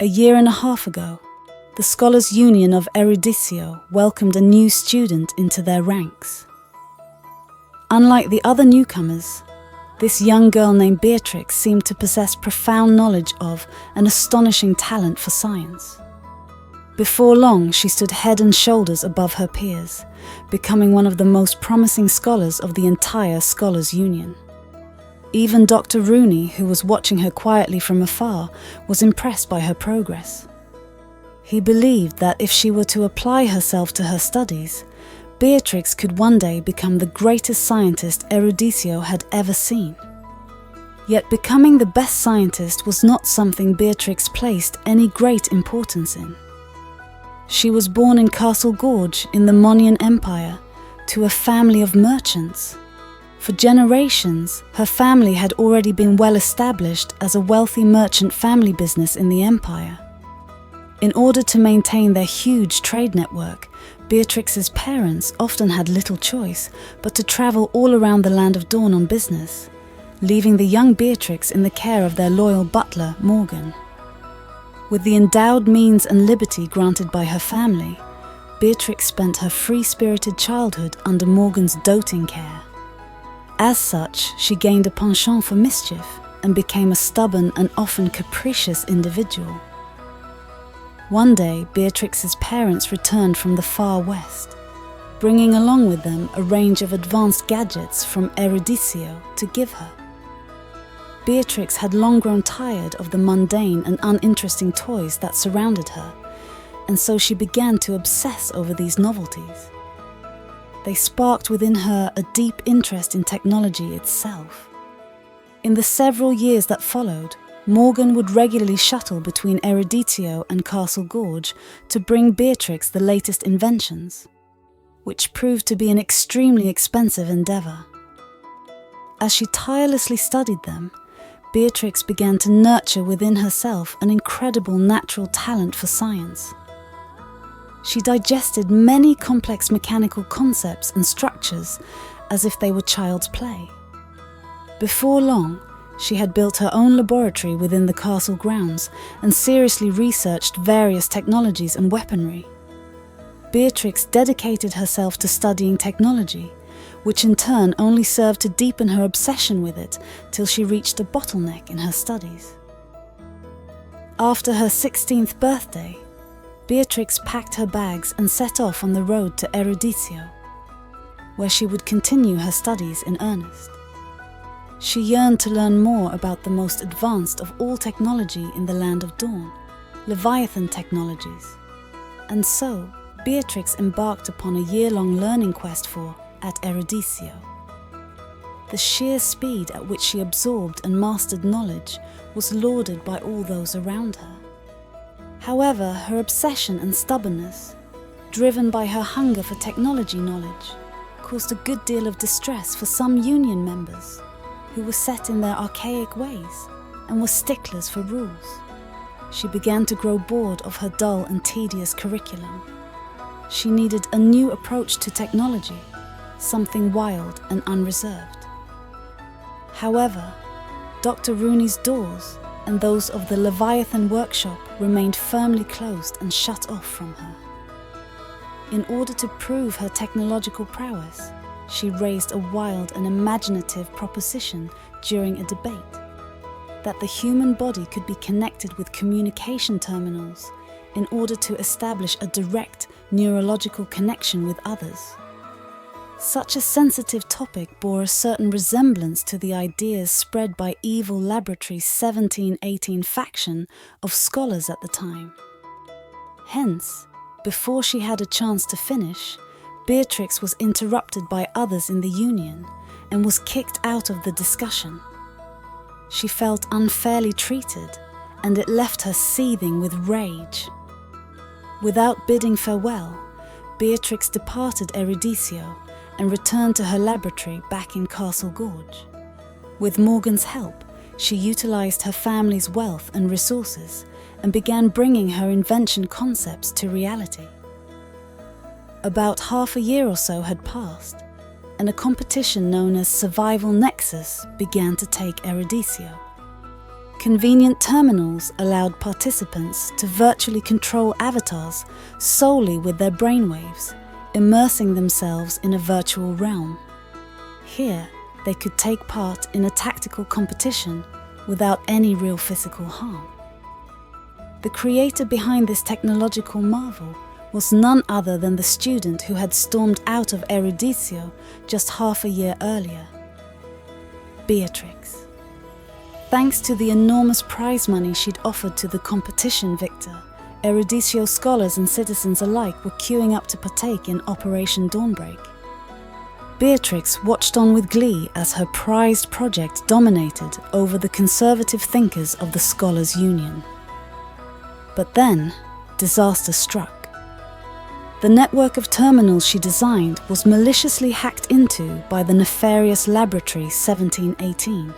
A year and a half ago, the Scholars' Union of Eruditio welcomed a new student into their ranks. Unlike the other newcomers, this young girl named Beatrix seemed to possess profound knowledge of and astonishing talent for science. Before long, she stood head and shoulders above her peers, becoming one of the most promising scholars of the entire Scholars' Union. Even Dr. Rooney, who was watching her quietly from afar, was impressed by her progress. He believed that if she were to apply herself to her studies, Beatrix could one day become the greatest scientist Eruditio had ever seen. Yet becoming the best scientist was not something Beatrix placed any great importance in. She was born in Castle Gorge in the Monian Empire to a family of merchants. For generations, her family had already been well established as a wealthy merchant family business in the empire. In order to maintain their huge trade network, Beatrix's parents often had little choice but to travel all around the Land of Dawn on business, leaving the young Beatrix in the care of their loyal butler, Morgan. With the endowed means and liberty granted by her family, Beatrix spent her free-spirited childhood under Morgan's doting care. As such, she gained a penchant for mischief and became a stubborn and often capricious individual. One day, Beatrix's parents returned from the far west, bringing along with them a range of advanced gadgets from Eruditio to give her. Beatrix had long grown tired of the mundane and uninteresting toys that surrounded her, and so she began to obsess over these novelties. They sparked within her a deep interest in technology itself. In the several years that followed, Morgan would regularly shuttle between Eruditio and Castle Gorge to bring Beatrix the latest inventions, which proved to be an extremely expensive endeavour. As she tirelessly studied them, Beatrix began to nurture within herself an incredible natural talent for science. She digested many complex mechanical concepts and structures as if they were child's play. Before long, she had built her own laboratory within the castle grounds and seriously researched various technologies and weaponry. Beatrix dedicated herself to studying technology, which in turn only served to deepen her obsession with it till she reached a bottleneck in her studies. After her 16th birthday, Beatrix packed her bags and set off on the road to Eruditio, where she would continue her studies in earnest. She yearned to learn more about the most advanced of all technology in the Land of Dawn, Leviathan technologies, and so Beatrix embarked upon a year-long learning quest at Eruditio. The sheer speed at which she absorbed and mastered knowledge was lauded by all those around her. However, her obsession and stubbornness, driven by her hunger for technology knowledge, caused a good deal of distress for some Union members who were set in their archaic ways and were sticklers for rules. She began to grow bored of her dull and tedious curriculum. She needed a new approach to technology, something wild and unreserved. However, Dr. Rooney's doors and those of the Leviathan workshop remained firmly closed and shut off from her. In order to prove her technological prowess, she raised a wild and imaginative proposition during a debate, that the human body could be connected with communication terminals in order to establish a direct neurological connection with others. Such a sensitive topic bore a certain resemblance to the ideas spread by evil laboratory's 1718 faction of scholars at the time. Hence, before she had a chance to finish, Beatrix was interrupted by others in the Union and was kicked out of the discussion. She felt unfairly treated, and it left her seething with rage. Without bidding farewell, Beatrix departed Eruditio and returned to her laboratory back in Castle Gorge. With Morgan's help, she utilized her family's wealth and resources and began bringing her invention concepts to reality. About half a year or so had passed, and a competition known as Survival Nexus began to take Eruditio. Convenient terminals allowed participants to virtually control avatars solely with their brainwaves, immersing themselves in a virtual realm. Here, they could take part in a tactical competition without any real physical harm. The creator behind this technological marvel was none other than the student who had stormed out of Eruditio just half a year earlier, Beatrix. Thanks to the enormous prize money she'd offered to the competition victor, Eruditio scholars and citizens alike were queuing up to partake in Operation Dawnbreak. Beatrix watched on with glee as her prized project dominated over the conservative thinkers of the Scholars' Union. But then, disaster struck. The network of terminals she designed was maliciously hacked into by the nefarious Laboratory 1718.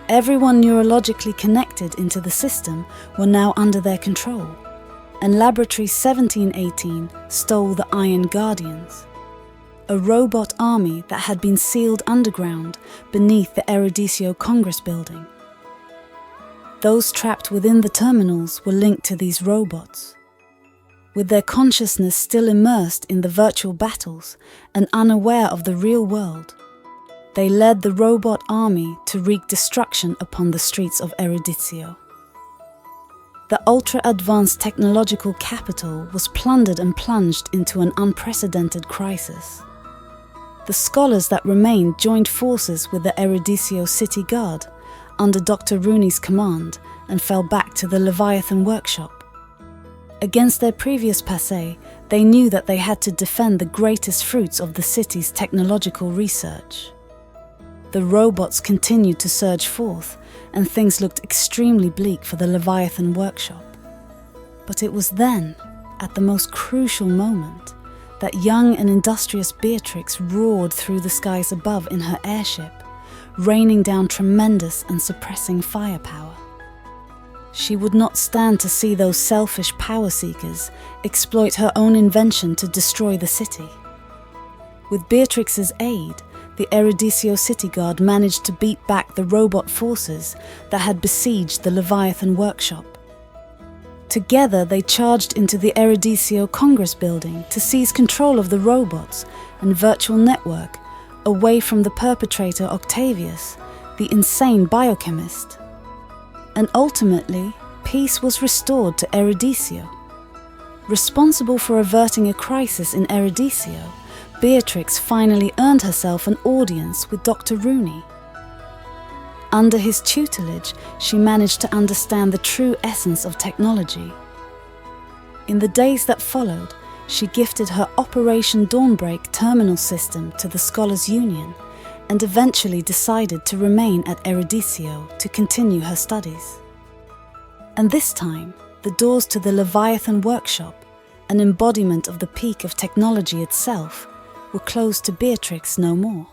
Everyone neurologically connected into the system were now under their control, and Laboratory 1718 stole the Iron Guardians, a robot army that had been sealed underground beneath the Eruditio Congress building. Those trapped within the terminals were linked to these robots. With their consciousness still immersed in the virtual battles and unaware of the real world, they led the robot army to wreak destruction upon the streets of Eruditio. The ultra-advanced technological capital was plundered and plunged into an unprecedented crisis. The scholars that remained joined forces with the Eruditio City Guard under Dr. Rooney's command and fell back to the Leviathan workshop. Against their previous passé, they knew that they had to defend the greatest fruits of the city's technological research. The robots continued to surge forth, and things looked extremely bleak for the Leviathan workshop. But it was then, at the most crucial moment, that young and industrious Beatrix roared through the skies above in her airship, raining down tremendous and suppressing firepower. She would not stand to see those selfish power seekers exploit her own invention to destroy the city. With Beatrix's aid, the Eruditio City Guard managed to beat back the robot forces that had besieged the Leviathan workshop. Together they charged into the Eruditio Congress building to seize control of the robots and virtual network away from the perpetrator Octavius, the insane biochemist. And ultimately, peace was restored to Eruditio. Responsible for averting a crisis in Eruditio, Beatrix finally earned herself an audience with Dr. Rooney. Under his tutelage, she managed to understand the true essence of technology. In the days that followed, she gifted her Operation Dawnbreak terminal system to the Scholars' Union and eventually decided to remain at Eruditio to continue her studies. And this time, the doors to the Leviathan workshop, an embodiment of the peak of technology itself, were closed to Beatrix no more.